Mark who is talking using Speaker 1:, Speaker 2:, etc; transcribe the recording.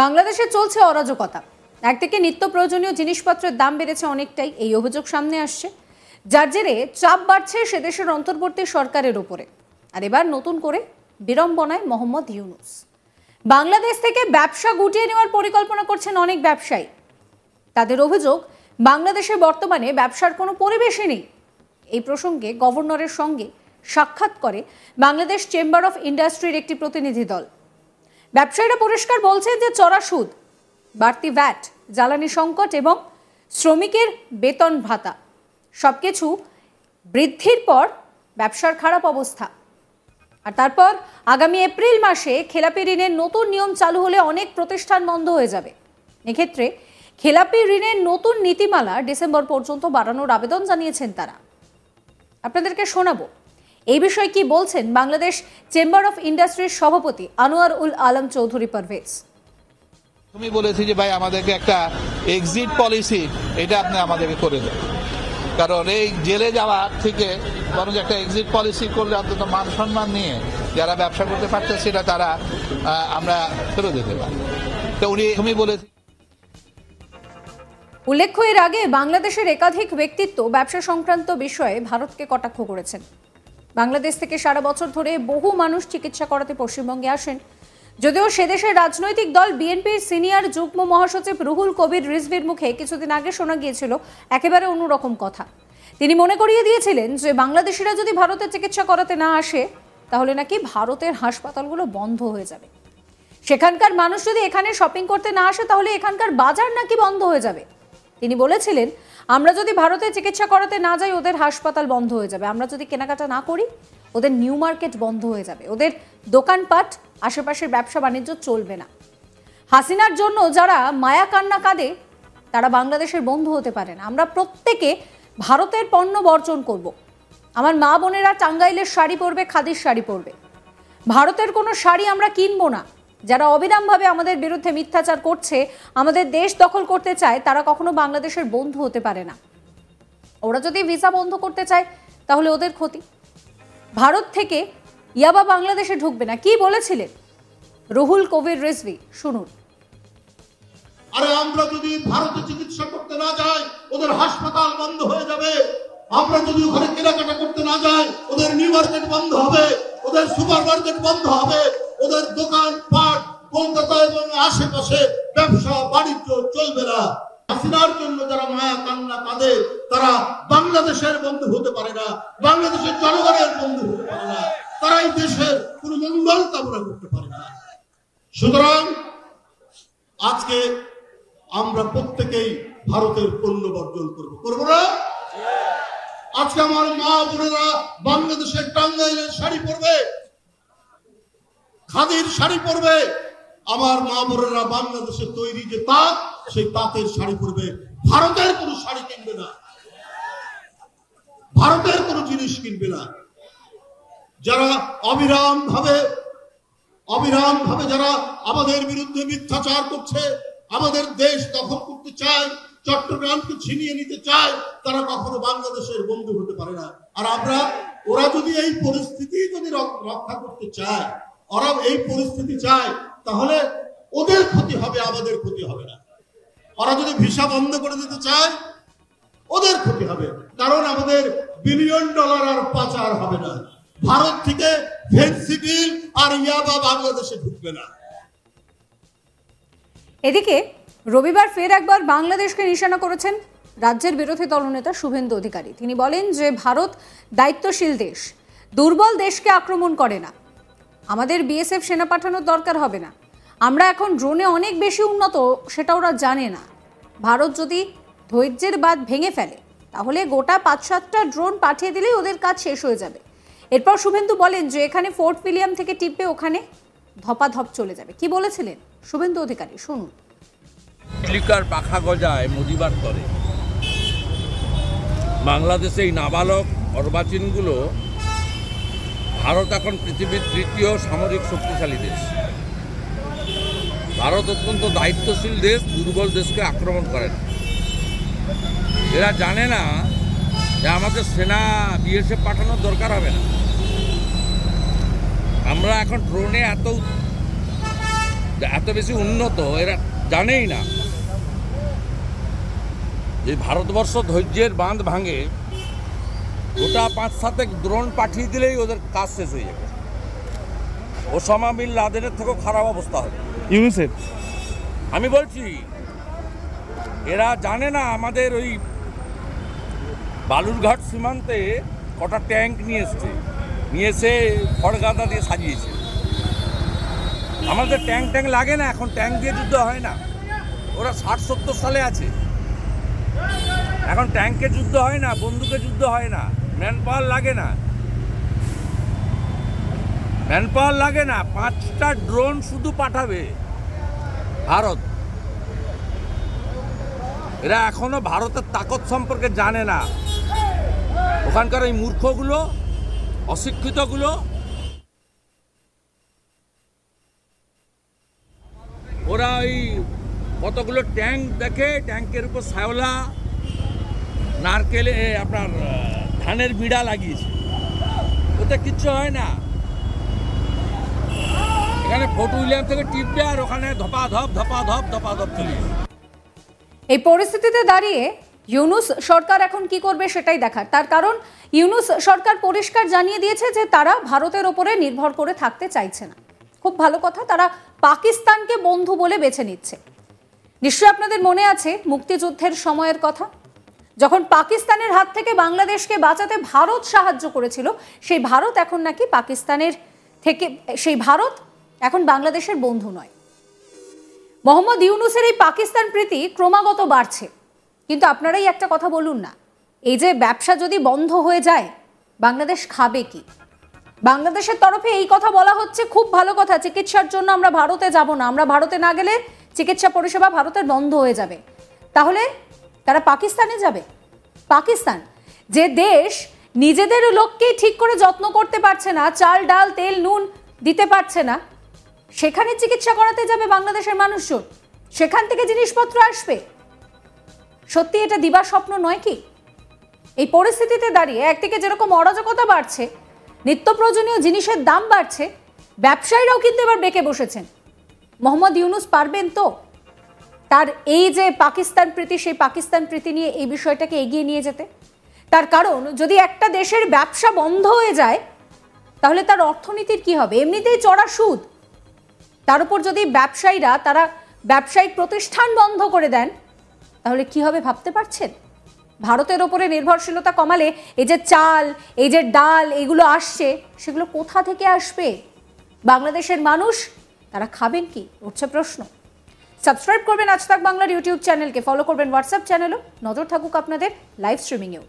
Speaker 1: বাংলাদেশে চলছে অরাজকতা। একদিকে নিত্য প্রয়োজনীয় জিনিসপত্রের দাম বেড়েছে অনেকটাই, এই অভিযোগ সামনে আসছে, যার জেরে চাপ বাড়ছে সে দেশের অন্তর্বর্তী সরকারের উপরে। আর এবার নতুন করে বিড়ম্বনায় মোহাম্মদ ইউনূস। বাংলাদেশ থেকে ব্যবসা গুটিয়ে নেওয়ার পরিকল্পনা করছেন অনেক ব্যবসায়ী। তাদের অভিযোগ, বাংলাদেশে বর্তমানে ব্যবসার কোনো পরিবেশই নেই। এই প্রসঙ্গে গভর্নরের সঙ্গে সাক্ষাৎ করে বাংলাদেশ চেম্বার অফ ইন্ডাস্ট্রির একটি প্রতিনিধি দল। ব্যবসায়ীরা পরিষ্কার বলছে যে চড়া সুদ, বাড়তি ভ্যাট, জ্বালানি সংকট এবং শ্রমিকের বেতন ভাতা সবকিছু বৃদ্ধির পর ব্যবসার খারাপ অবস্থা। আর তারপর আগামী এপ্রিল মাসে খেলাপি ঋণের নতুন নিয়ম চালু হলে অনেক প্রতিষ্ঠান বন্ধ হয়ে যাবে। এক্ষেত্রে খেলাপি ঋণের নতুন নীতিমালা ডিসেম্বর পর্যন্ত বাড়ানোর আবেদন জানিয়েছেন তারা। আপনাদেরকে শোনাবো এই বিষয়ে কি বলছেন বাংলাদেশ চেম্বার অফ ইন্ডাস্ট্রির সভাপতি আনোয়ার উল আলম চৌধুরী পারভেজ।
Speaker 2: তুমি বলেছি যে ভাই আমাদেরকে একটা এক্সিট পলিসি এটা আপনি আমাদেরকে করে দেন, কারণ এই জেলে যাওয়া থেকে বরং একটা এক্সিট পলিসি করলে অন্তত মান সম্মান নিয়ে যারা ব্যবসা করতে পারছে সেটা তারা আমরা ফেরত দিতে পারি। তো উনি বলেছি।
Speaker 1: উল্লেখ্য, এর আগে বাংলাদেশের একাধিক ব্যক্তিত্ব ব্যবসা সংক্রান্ত বিষয়ে ভারতকে কটাক্ষ করেছেন। বাংলাদেশ থেকে সারা বছর ধরে বহু মানুষ চিকিৎসা করাতে পশ্চিমবঙ্গে আসেন। যদিও সে দেশের রাজনৈতিক দল বিএনপির সিনিয়র যুগ্ম মহাসচিব রুহুল কবির রিজভির মুখে কিছুদিন আগে শোনা গিয়েছিল একেবারে অন্যরকম কথা। তিনি মনে করিয়ে দিয়েছিলেন যে বাংলাদেশিরা যদি ভারতে চিকিৎসা করাতে না আসে তাহলে নাকি ভারতের হাসপাতালগুলো বন্ধ হয়ে যাবে। সেখানকার মানুষ যদি এখানে শপিং করতে না আসে তাহলে এখানকার বাজার নাকি বন্ধ হয়ে যাবে। তিনি বলেছিলেন, আমরা যদি ভারতে চিকিৎসা করাতে না যাই ওদের হাসপাতাল বন্ধ হয়ে যাবে, আমরা যদি কেনাকাটা না করি ওদের নিউ মার্কেট বন্ধ হয়ে যাবে, ওদের দোকানপাট আশেপাশের ব্যবসা বাণিজ্য চলবে না। হাসিনার জন্য যারা মায়া কান্না কাঁদে তারা বাংলাদেশের বন্ধু হতে পারে না। আমরা প্রত্যেকে ভারতের পণ্য বর্জন করব। আমার মা বোনেরা টাঙ্গাইলের শাড়ি পরবে, খাদির শাড়ি পরবে। ভারতের কোনো শাড়ি আমরা কিনবো না। যারা অবিরামভাবে আমাদের বিরুদ্ধে মিথ্যাচার করছে, আমাদের দেশ দখল করতে চায়, তারা কখনো বাংলাদেশের বন্ধু হতে পারে না। ওরা যদি ভিসা বন্ধ করতে চায় তাহলে ওদের ক্ষতি। ভারত থেকে ইয়াবা বাংলাদেশে ঢুকবে না, কি বলেছিলেন রুহুল কবির রিজভি, শুনুন।
Speaker 3: আরে আমরা যদি ভারতে চিকিৎসা করতে না যাই ওদের হাসপাতাল বন্ধ হয়ে যাবে। আমরা যদি ওখানে কেনাকাটা করতে না যাই ওদের নিউ মার্কেট বন্ধ হবে, ওদের সুপার মার্কেট বন্ধ হবে, ওদের দোকান পাট কলকাতা এবং আশেপাশে ব্যবসা বাণিজ্য চলবে না। হাসিনার জন্য যারা মায়া কান্না কাঁদে তারা বাংলাদেশের বন্ধু হতে পারে না, বাংলাদেশের জনগণের বন্ধু হতে পারে না, তারা এই দেশের কোনো মঙ্গল কামনা করতে পারে না। সুতরাং আজকে আমরা প্রত্যেকেই ভারতের পণ্য বর্জন করবো না। আজকে আমার মা বোনেরা বাংলাদেশের টাঙ্গাইলের শাড়ি পরবে, খাদির শাড়ি পরবে। আমার মা বোনেরা বাংলাদেশের তৈরি যে তাঁত, সেই তাঁতের শাড়ি পরবে। ভারতের কোনো শাড়ি কিনবে না, ভারতের কোনো জিনিস কিনবে না। যারা অবিরাম ভাবে যারা আমাদের বিরুদ্ধে মিথ্যাচার করছে, আমাদের দেশ দখল করতে চায়, চট্টগ্রামকে ছিনিয়ে নিতে চায়, তারা কখনো বাংলাদেশের বন্ধু হতে পারে না। আর ওরা যদি এই পরিস্থিতি যদি রক্ষা করতে চায়, ওরা এই পরিস্থিতি চায়, তাহলে ওদের ক্ষতি হবে, আমাদের ক্ষতি হবে না। ওরা যদি ভিসা বন্ধ করে দিতে চায় ওদের ক্ষতি হবে, কারণ আমাদের বিলিয়ন ডলার আর পাচার হবে না। ভারত থেকে ফেন্সিডিল আর ইয়াবা বাংলাদেশে ঢুকবে না।
Speaker 1: এদিকে রবিবার ফের একবার বাংলাদেশকে নিশানা করেছেন রাজ্যের বিরোধী দলনেতা শুভেন্দু অধিকারী। তিনি বলেন যে ভারত দায়িত্বশীল দেশ, দুর্বল দেশকে আক্রমণ করে না। আমাদের বিএসএফ সেনা পাঠানোর দরকার হবে না। আমরা এখন ড্রোনে অনেক বেশি উন্নত, সেটা ওরা জানে না। ভারত যদি ধৈর্যের বাঁধ ভেঙে ফেলে তাহলে গোটা 5-7টা ড্রোন পাঠিয়ে দিলেই ওদের কাজ শেষ হয়ে যাবে। এরপর শুভেন্দু বলেন যে এখানে ফোর্ট উইলিয়াম থেকে টিপে ওখানে ধপাধপ চলে যাবে। কি বলেছিলেন শুভেন্দু অধিকারী, শুনুন।
Speaker 4: লিকার পাখা গজায় মুজিবার করে। বাংলাদেশে এই নাবালক অর্বাচীনগুলো, ভারত এখন পৃথিবীর তৃতীয় সামরিক শক্তিশালী দেশ। ভারত অত্যন্ত দায়িত্বশীল দেশ, দুর্বল দেশকে আক্রমণ করে না। এরা জানে না যে আমাদের সেনা বিএসএফ পাঠানোর দরকার হবে না। আমরা এখন ড্রোনে এত যে এত বেশি উন্নত এরা জানেই না যে ভারতবর্ষ ধৈর্যের বাঁধ ভাঙে, গোটা 5-7 ড্রোন পাঠিয়ে দিলেই ওদের কাজ শেষ হয়ে যাবে। ওসামা বিন লাদেনের থেকেও খারাপ অবস্থা হবে
Speaker 5: ইউনুসের।
Speaker 4: আমি বলছি এরা জানে না আমাদের ওই বালুরঘাট সীমান্তে কটা ট্যাঙ্ক নিয়ে এসে খড়গাদা দিয়ে সাজিয়েছে। আমাদের ট্যাঙ্ক লাগে না, এখন ট্যাঙ্ক দিয়ে যুদ্ধ হয় না। ওরা 60-70 সালে আছে, এখন ট্যাঙ্কে যুদ্ধ হয় না, বন্দুকে যুদ্ধ হয় না, ম্যান পাওয়ার লাগে না। 5টা ড্রোন শুধু পাঠাবে ভারত। এরা এখনো ভারতের তাকত সম্পর্কে জানে না। ওখানকার এই মূর্খগুলো, অশিক্ষিতগুলো ওরা ওই কতগুলো ট্যাঙ্ক দেখে, ট্যাঙ্কের উপর শ্যাওলা, নারকেলে আপনার ধানের বিড়া লাগিয়েছে, ওতে কিচ্ছু হয় না। এখানে ফোর্ট উইলিয়াম থেকে টিপবে আর ওখানে ধপাধপ চলে।
Speaker 1: এই পরিস্থিতিতে দাঁড়িয়ে ইউনুস সরকার এখন কি করবে সেটাই দেখার। তার কারণ ইউনুস সরকার পরিষ্কার জানিয়ে দিয়েছে যে তারা ভারতের ওপরে নির্ভর করে থাকতে চাইছে না। খুব ভালো কথা, তারা পাকিস্তানকে বন্ধু বলে বেছে নিচ্ছে। নিশ্চয়ই আপনাদের মনে আছে মুক্তিযুদ্ধের সময়ের কথা, যখন পাকিস্তানের হাত থেকে বাংলাদেশকে বাঁচাতে ভারত সাহায্য করেছিল, সেই ভারত এখন নাকি সেই ভারত এখন বাংলাদেশের বন্ধু নয়। মোহাম্মদ ইউনুসের এই পাকিস্তান প্রীতি ক্রমাগত বাড়ছে। কিন্তু আপনারাই একটা কথা বলুন না, এই যে ব্যবসা যদি বন্ধ হয়ে যায় বাংলাদেশ খাবে কি? বাংলাদেশের তরফে এই কথা বলা হচ্ছে, খুব ভালো কথা, চিকিৎসার জন্য আমরা ভারতে যাব না, আমরা ভারতে না গেলে চিকিৎসা পরিষেবা ভারতের বন্ধ হয়ে যাবে। তাহলে তারা পাকিস্তানে যাবে। পাকিস্তান যে দেশ নিজেদের লোককেই ঠিক করে যত্ন করতে পারছে না, চাল ডাল তেল নুন দিতে পারছে না, সেখানে চিকিৎসা করাতে যাবে বাংলাদেশের মানুষজন, সেখান থেকে জিনিসপত্র আসবে। সত্যি এটা দিবার স্বপ্ন নয় কি? এই পরিস্থিতিতে দাঁড়িয়ে একদিকে যেরকম অরাজকতা বাড়ছে, নিত্য প্রয়োজনীয় জিনিসের দাম বাড়ছে, ব্যবসায়ীরাও কিন্তু এবার বেঁকে বসেছেন। মোহাম্মদ ইউনুস পারবেন তো তার এই যে পাকিস্তান প্রীতি, সেই পাকিস্তান প্রীতি নিয়ে এই বিষয়টাকে এগিয়ে নিয়ে যেতে? তার কারণ যদি একটা দেশের ব্যবসা বন্ধ হয়ে যায় তাহলে তার অর্থনীতির কি হবে? এমনিতেই চড়া সুদ, তার উপর যদি ব্যবসায়ীরা তারা ব্যবসায়িক প্রতিষ্ঠান বন্ধ করে দেন তাহলে কি হবে ভাবতে পারছেন? ভারতের ওপরে নির্ভরশীলতা কমালে এই যে চাল, এই যে ডাল এগুলো আসছে, সেগুলো কোথা থেকে আসবে? বাংলাদেশের মানুষ তারা খাবেন কি, উঠছে প্রশ্ন। সাবস্ক্রাইব করবেন আজ তাক বাংলার ইউটিউব চ্যানেলকে, ফলো করবেন হোয়াটসঅ্যাপ চ্যানেলও, নজর থাকুক আপনাদের লাইভ স্ট্রিমিংয়েও।